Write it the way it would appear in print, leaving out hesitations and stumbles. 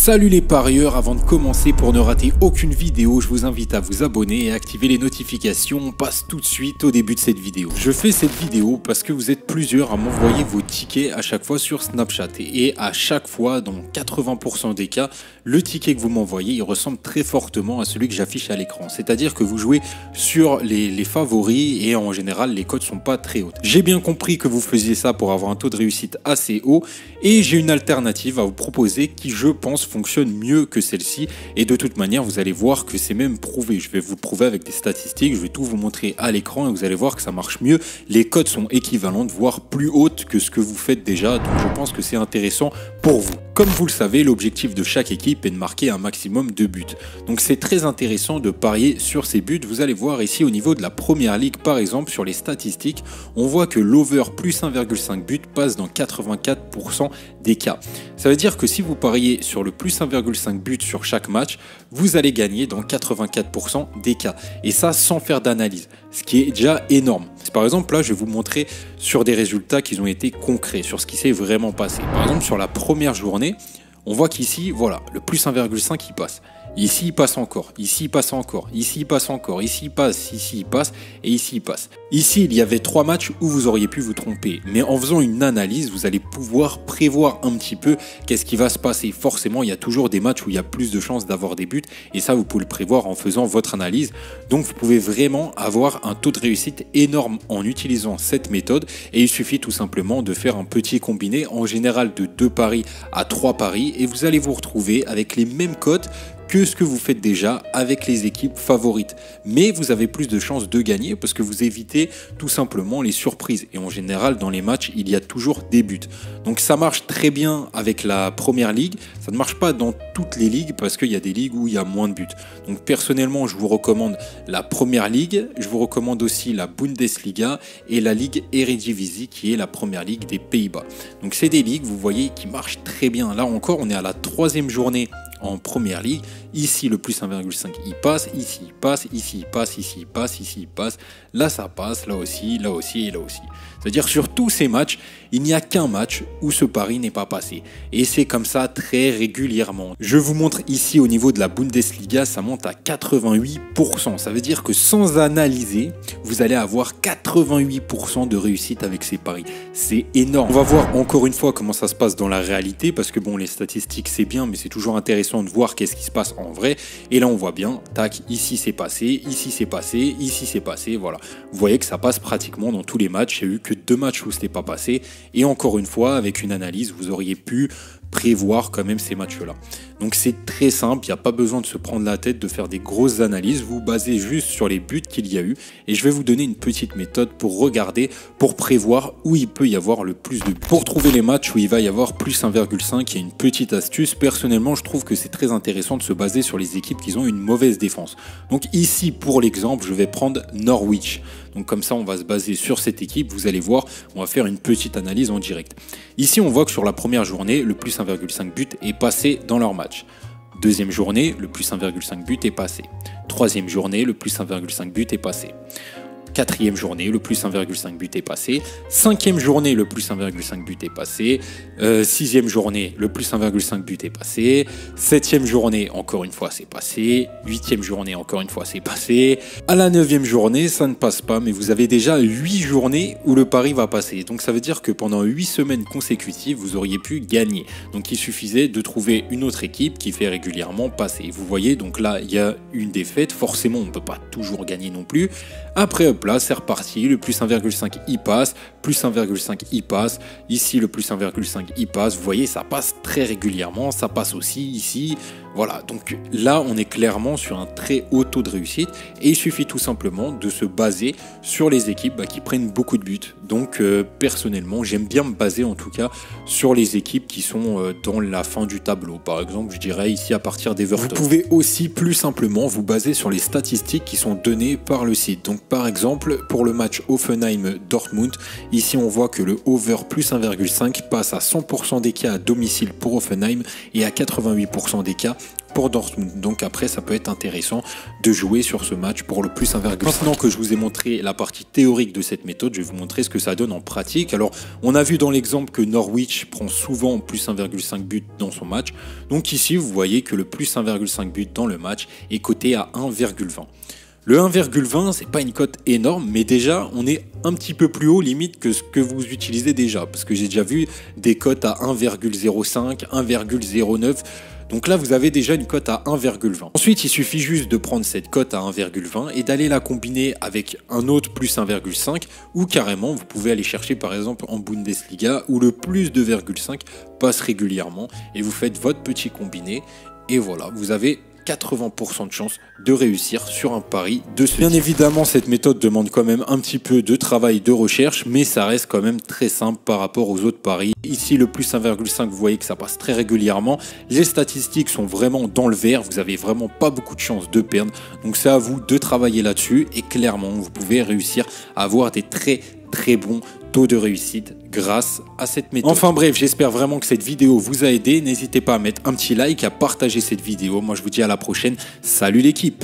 Salut les parieurs, avant de commencer, pour ne rater aucune vidéo, je vous invite à vous abonner et à activer les notifications. On passe tout de suite au début de cette vidéo. Je fais cette vidéo parce que vous êtes plusieurs à m'envoyer vos tickets à chaque fois sur Snapchat. Et à chaque fois, dans 80% des cas, le ticket que vous m'envoyez, il ressemble très fortement à celui que j'affiche à l'écran. C'est-à-dire que vous jouez sur les favoris et en général, les cotes sont pas très hautes. J'ai bien compris que vous faisiez ça pour avoir un taux de réussite assez haut et j'ai une alternative à vous proposer qui, je pense, fonctionne mieux que celle-ci, et de toute manière vous allez voir que c'est même prouvé. Je vais vous le prouver avec des statistiques, je vais tout vous montrer à l'écran et vous allez voir que ça marche mieux. Les cotes sont équivalentes, voire plus hautes que ce que vous faites déjà, donc je pense que c'est intéressant pour vous. Comme vous le savez, l'objectif de chaque équipe est de marquer un maximum de buts. Donc c'est très intéressant de parier sur ces buts. Vous allez voir ici au niveau de la première ligue par exemple, sur les statistiques, on voit que l'over plus 1,5 but passe dans 84% des cas. Ça veut dire que si vous pariez sur le plus 1,5 but sur chaque match, vous allez gagner dans 84% des cas. Et ça sans faire d'analyse, ce qui est déjà énorme. Par exemple, là, je vais vous montrer sur des résultats qui ont été concrets, sur ce qui s'est vraiment passé. Par exemple, sur la première journée, on voit qu'ici, voilà, le plus 1,5 il passe. Ici, il passe encore. Ici, il passe encore. Ici, il passe encore. Ici, il passe. Ici, il passe. Et ici, il passe. Ici, il y avait 3 matchs où vous auriez pu vous tromper. Mais en faisant une analyse, vous allez pouvoir prévoir un petit peu qu'est-ce qui va se passer. Forcément, il y a toujours des matchs où il y a plus de chances d'avoir des buts. Et ça, vous pouvez le prévoir en faisant votre analyse. Donc, vous pouvez vraiment avoir un taux de réussite énorme en utilisant cette méthode. Et il suffit tout simplement de faire un petit combiné, en général de 2 paris à 3 paris. Et vous allez vous retrouver avec les mêmes cotes que ce que vous faites déjà avec les équipes favorites. Mais vous avez plus de chances de gagner parce que vous évitez tout simplement les surprises. Et en général, dans les matchs, il y a toujours des buts. Donc ça marche très bien avec la première ligue. Ça ne marche pas dans toutes les ligues parce qu'il y a des ligues où il y a moins de buts. Donc personnellement, je vous recommande la première ligue. Je vous recommande aussi la Bundesliga et la Ligue Eredivisie qui est la première ligue des Pays-Bas. Donc c'est des ligues, vous voyez, qui marchent très bien. Là encore, on est à la 3e journée en première ligue. Ici le plus 1,5 il passe, ici il passe, ici il passe, ici il passe, ici il passe, là ça passe, là aussi et là aussi. C'est-à-dire sur tous ces matchs, il n'y a qu'un match où ce pari n'est pas passé. Et c'est comme ça très régulièrement. Je vous montre ici au niveau de la Bundesliga, ça monte à 88%. Ça veut dire que sans analyser, vous allez avoir 88% de réussite avec ces paris. C'est énorme. On va voir encore une fois comment ça se passe dans la réalité, parce que bon, les statistiques c'est bien, mais c'est toujours intéressant de voir qu'est-ce qui se passe en vrai. Et là on voit bien, tac, ici c'est passé, ici c'est passé, ici c'est passé, voilà. Vous voyez que ça passe pratiquement dans tous les matchs. Il n'y a eu que 2 matchs où ce n'était pas passé. Et encore une fois, avec une analyse, vous auriez pu prévoir quand même ces matchs-là. Donc c'est très simple, il n'y a pas besoin de se prendre la tête, de faire des grosses analyses, vous basez juste sur les buts qu'il y a eu et je vais vous donner une petite méthode pour regarder, pour prévoir où il peut y avoir le plus de buts. Pour trouver les matchs où il va y avoir plus 1,5, il y a une petite astuce. Personnellement, je trouve que c'est très intéressant de se baser sur les équipes qui ont une mauvaise défense. Donc ici, pour l'exemple, je vais prendre Norwich. Donc comme ça, on va se baser sur cette équipe. Vous allez voir, on va faire une petite analyse en direct. Ici, on voit que sur la première journée, le plus 1,5 but est passé dans leur match. Deuxième journée, le plus 1,5 but est passé. Troisième journée, le plus 1,5 but est passé. Quatrième journée, le plus 1,5 but est passé. Cinquième journée, le plus 1,5 but est passé. Sixième journée, le plus 1,5 but est passé. Septième journée, encore une fois, c'est passé. Huitième journée, encore une fois, c'est passé. À la 9e journée, ça ne passe pas, mais vous avez déjà 8 journées où le pari va passer. Donc ça veut dire que pendant 8 semaines consécutives, vous auriez pu gagner. Donc il suffisait de trouver une autre équipe qui fait régulièrement passer. Vous voyez, donc là, il y a une défaite. Forcément, on ne peut pas toujours gagner non plus. Après, hop là, c'est reparti, le plus 1,5 il passe, plus 1,5 il passe, ici le plus 1,5 il passe, vous voyez ça passe très régulièrement, ça passe aussi ici, voilà, donc là on est clairement sur un très haut taux de réussite et il suffit tout simplement de se baser sur les équipes qui prennent beaucoup de buts. Donc personnellement j'aime bien me baser en tout cas sur les équipes qui sont dans la fin du tableau. Par exemple je dirais ici à partir d'Everton. Vous pouvez aussi plus simplement vous baser sur les statistiques qui sont données par le site. Donc par exemple pour le match Hoffenheim-Dortmund, ici on voit que le over plus 1,5 passe à 100% des cas à domicile pour Hoffenheim et à 88% des cas pour Dortmund. Donc après, ça peut être intéressant de jouer sur ce match pour le plus 1,5. Maintenant que je vous ai montré la partie théorique de cette méthode, je vais vous montrer ce que ça donne en pratique. Alors, on a vu dans l'exemple que Norwich prend souvent plus 1,5 but dans son match. Donc ici, vous voyez que le plus 1,5 but dans le match est coté à 1,20. Le 1,20, c'est pas une cote énorme, mais déjà, on est un petit peu plus haut limite que ce que vous utilisez déjà. Parce que j'ai déjà vu des cotes à 1,05, 1,09. Donc là, vous avez déjà une cote à 1,20. Ensuite, il suffit juste de prendre cette cote à 1,20 et d'aller la combiner avec un autre plus 1,5 ou carrément, vous pouvez aller chercher par exemple en Bundesliga où le plus 2,5 passe régulièrement et vous faites votre petit combiné et voilà, vous avez 80% de chance de réussir sur un pari de ce type. Bien évidemment, cette méthode demande quand même un petit peu de travail de recherche, mais ça reste quand même très simple par rapport aux autres paris. Ici, le plus 1,5, vous voyez que ça passe très régulièrement. Les statistiques sont vraiment dans le vert, vous avez vraiment pas beaucoup de chances de perdre. Donc c'est à vous de travailler là-dessus et clairement, vous pouvez réussir à avoir des très bons taux de réussite grâce à cette méthode. Enfin bref, j'espère vraiment que cette vidéo vous a aidé. N'hésitez pas à mettre un petit like, à partager cette vidéo. Moi, je vous dis à la prochaine. Salut l'équipe!